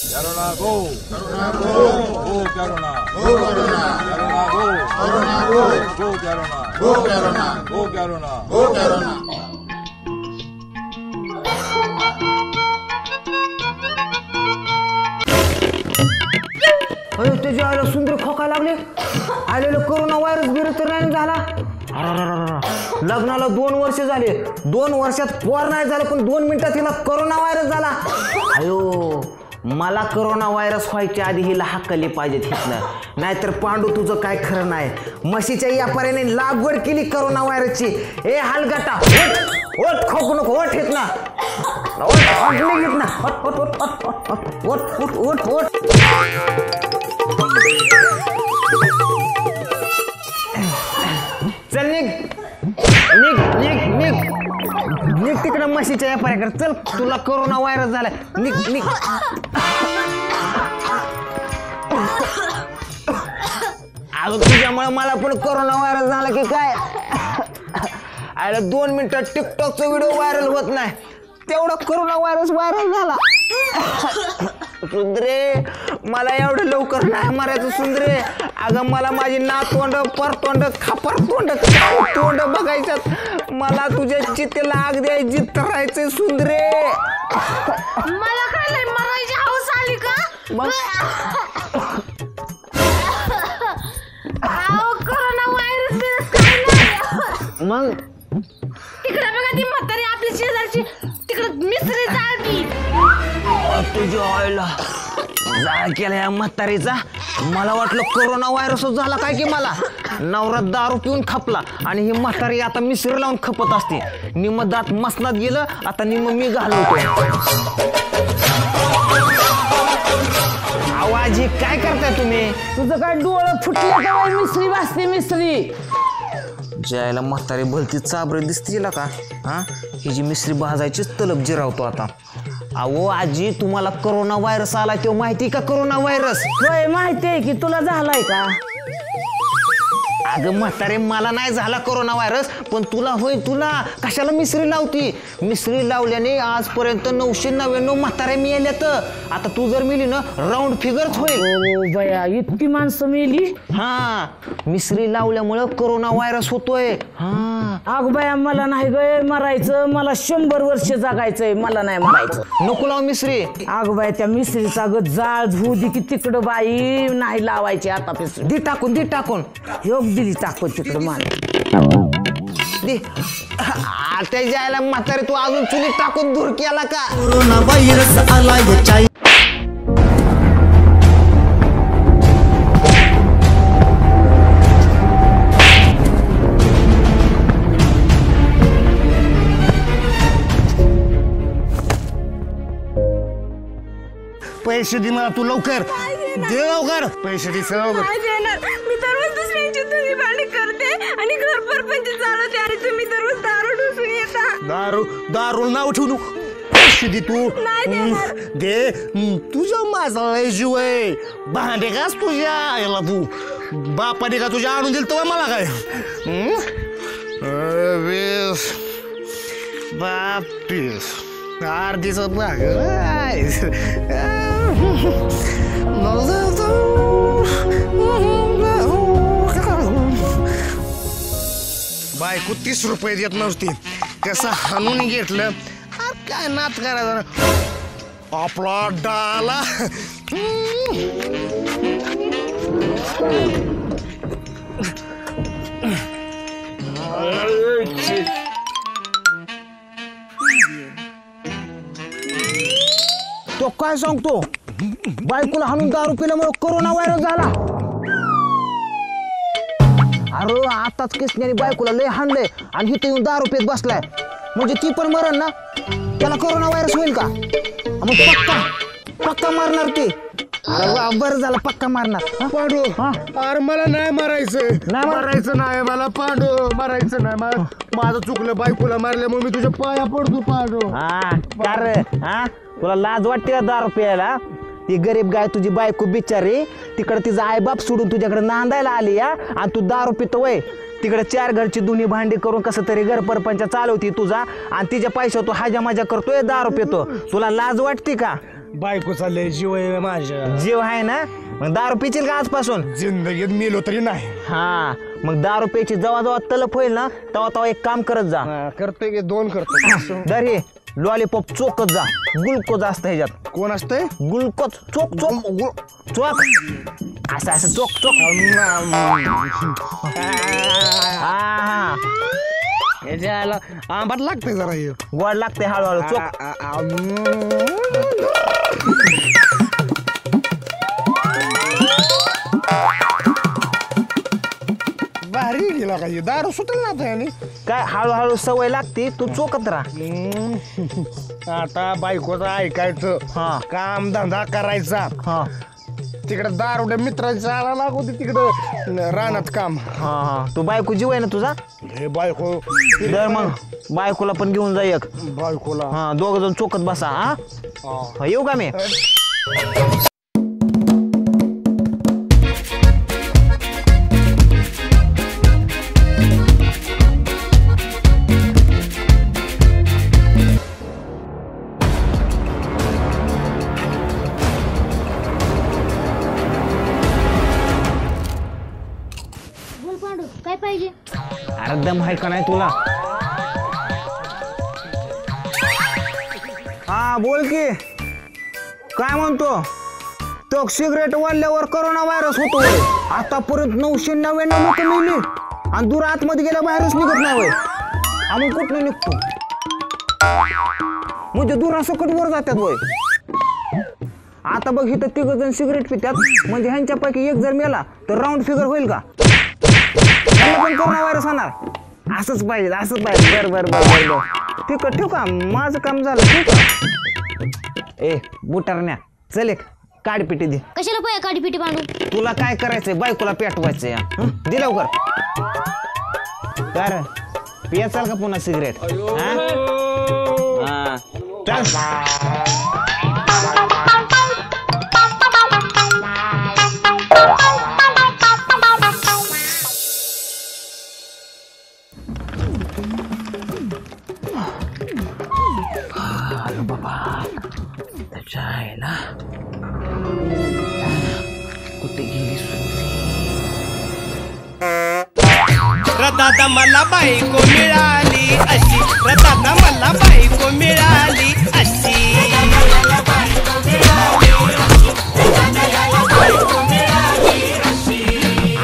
करुणा गो, करुणा गो, गो करुणा, गो करुणा, करुणा गो, करुणा गो, गो करुणा, गो करुणा, गो करुणा, गो करुणा। अरे त्याच्या आईला सुंदर खोका लागले, आलेलं कोरोना व्हायरस बिरस तर नाही झाला। लग्नाला 2 वर्ष झाले, 2 वर्षात पोर नाही झालं, पण 2 मिनिटात तिला कोरोना व्हायरस झाला। अयो मला कोरोना व्हायरस व्हायच्या आधी हिला हाकली पाहिजे तिथनं, नाहीतर पांडू तुझं काय खरं नाही। म्हशीच्या यापाऱ्याने लागवड केली कोरोना व्हायरसची। ए हलगटा ओट खोकू नको, ओट घेत ना, चल निघ निघ निघ निघ निघ तिकडं म्हशीच्या व्यापाऱ्याकडे चल, तुला कोरोना व्हायरस झालाय, निघ निघ। अगं तुझ्यामुळे मला पण कोरोना व्हायरस झाला की काय? आयला 2 मिनिटात टिकटॉकचा व्हिडिओ व्हायरल होत नाही, तेवढा कोरोना व्हायरस व्हायरल झाला। सुंदरे मला एवढं लवकर नाही मारायचं सुंदरे। अगं मला माझी नातवंड परतोंड खापरतोंड तोंड बघायच्यात, मला तुझ्या चितेला आग द्यायची राहायचंय सुंदरे। मला काय मरायची हौस आली का? मग कोरोना व्हायरस काय नाही। मग तिकडे बघा ती म्हातारी आपली शेजारची तिकडे मिसरी जाळती। तुझ्या आईला जाळ केला या म्हातारीचा। मला वाटलं कोरोना व्हायरसच झाला काय की मला। नवरा दारू पिऊन खपला आणि ही म्हातारी आता मिसरी लावून खपत असते। निम दात मसनात गेलं, आता निम मी घालवतो। आवाजी काय करताय तुम्ही? तुझं काय डोळं फुटलं का? मिसरी वाजते मिसरी। ज्याला म्हातारी भलती चाबरी दिसते का? हा ही जी मिसरी भाजायचीच तलब जिरावतो आता। अहो आजी तुम्हाला कोरोना व्हायरस आला तो माहिती का? कोरोना व्हायरस होय माहिती आहे की, तुला झालाय का? अगं म्हातारे मला नाही झाला कोरोना व्हायरस, पण तुला होय। तुला कशाला मिसरी लावती? मिसरी लावल्याने आजपर्यंत 999 म्हातारे मिळाल्यात। आता तू जर मिली ना राऊंड फिगरच होईल। ओ बया इतकी माणसं मेली? हा मिसरी लावल्यामुळं कोरोना व्हायरस होतोय। हा अग बया मला नाही ग मरायचं, मला 100 वर्ष जगायचंय, मला नाही मरायचं। नको लाव मिसरी। अग बाय त्या मिसरीचा ग जाळ झू दे की तिकडं बाई, नाही लावायची आता मिसरी। दे टाकून दे टाकून योग दिली टाकून तिकडं मान दे। आता जायला म्हातारे तू अजून चुलीत टाकून दूर केला का? कोरोना व्हायरस आला याच्या पैसे दे मला, तू लवकर दे, लवकर पैसे दे लवकर। मी दररोज दुसऱ्यांची तुझी भांडी करते आणि घर परपंच चालवते, आणि तुम्ही दररोज दारू ढोसून येता। दारू नाव ठेवू, पैसे दे तू दे। तुझा माझा लय जीव आहे, भांडे काच तुझ्या याला तू बापाने का तुझ्या आणून दिल तर मला काय? बापीस अर्धीच भाग बायको 30 रुपये देत नसती, कसं हाणून घेतलं। काय नात करायचं आपला डाला। तो काय सांगतो? बायकोला हाणून दारू पिल्यामुळे कोरोना व्हायरस झाला। अरे आताच कृष्णाने बायकोला लय हाणलंय आणि इथे येऊन दारू पित बसलाय, म्हणजे ती पण मरण ना? त्याला कोरोना व्हायरस होईल का? मग पक्का पक्का मारणार ती। अरे बरं झालं पक्का मारणार। पांडू अरे मला नाही मारायचं, नाही मारायचं नाही मला पांडू, मारायचं नाही। माझं चुकलं, बायकोला मारल्यामुळे मी तुझ्या पाया पडतो पांडू। हा तुला लाज वाटते का दारू प्यायला? ती गरीब गाय तुझी बायको बिचारी तिकडे तिचा आईबाप सोडून तुझ्याकडे नांदायला आली या, आणि तू दारू पितोय। तिकडे 4 घरची दोन्ही भांडी करून कसं तरी घर परपंच चालवती तुझा, आणि तिच्या पैशावर तू हाजा मजा करतोय, दारू पितो। तुला लाज वाटते का? बायकोचा लय जीव आहे माझ्या. जीव आहे ना मग दारू पिशील का आजपासून? जिंदगीत मेलो तरी नाही. हा मग दारू प्यायची जेव्हा जेव्हा तलप होईल ना तेव्हा तेव्हा एक काम करत जा. करतोय की 2 करतो. दर हे लॉलीपॉप चोकत जा. ग्लुकोज असतं ह्याच्यात. कोण असतंय? ग्लुकोज चोक चोक चोक असं असं चोक चोक. हा याच्याला आंबाट लागतंय जरा हे. गोड लागते हळूहळू चोक. भारी गेला काही दारू सुटेल ना आता याने. काय हळूहळू सवय लागते तू चोकत राहा. आता बायकोचं ऐकायचं. हा. काम धंदा करायचा. हा तिकडे दारुड्या मित्रांचा आला लागू दे तिकडं रानात काम. हा हा तू बायको जीव आहे ना तुझा? हे बायको दर मग बायकोला पण घेऊन जा एक. बायकोला हा दोघ जण चोकत बसा. हा येऊ का मी? बोल पांडू काय पाहिजे? अरे दम आहे का नाही तुला? हा बोल की काय म्हणतो? तो सिगरेट वाढल्यावर कोरोना व्हायरस होतो. आतापर्यंत 999 लोक मेली आणि दूर आतमध्ये गेला व्हायरस निघत नाही होय. आम्ही कुठनं निघतो म्हणजे दुरासकट वर जातात होय. आता बघ इथं 3 जण सिगरेट पितात म्हणजे ह्यांच्यापैकी एक जर मेला तर राऊंड फिगर होईल का? त्याला पण कोरोना व्हायरस होणार. असंच पाहिजे असंच पाहिजे. बर बर बर बर बर ठीक आहे ठेवू का? माझं काम झालं. ठीक आहे. ए बुटारण्या चल एक काडपिटी दे. कशाला पाय काढी पिटी पांडू? तुला काय करायचंय? बायकोला पेटवायचंय. दे लवकर. कर पियाचाल का पुन्हा सिगरेट? हा चल. कुठे गेली दादा मला बायको मिळाली अशी. दादा मला बायको मिळाली अशी.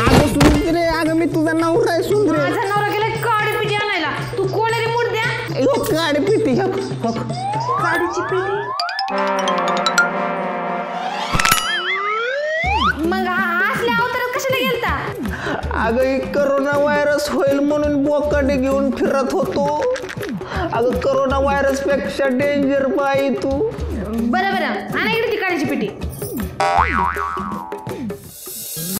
अगं सुंदरे अगं मी तुझा नवरा आहे सुंदरे. माझा नवरा गेला काडी पिटी आणायला. तू कोण रे मुर्द्या? काडपिटी काडीची पिटी. मग असल्या अवतारात कशाला गेलता? अगं ही कोरोना व्हायरस होईल म्हणून बोकाडे घेऊन फिरत होतो. अगं कोरोना व्हायरस पेक्षा डेंजर बाई तू. बरं बरं आणा इकडे ती काडीची पिटी.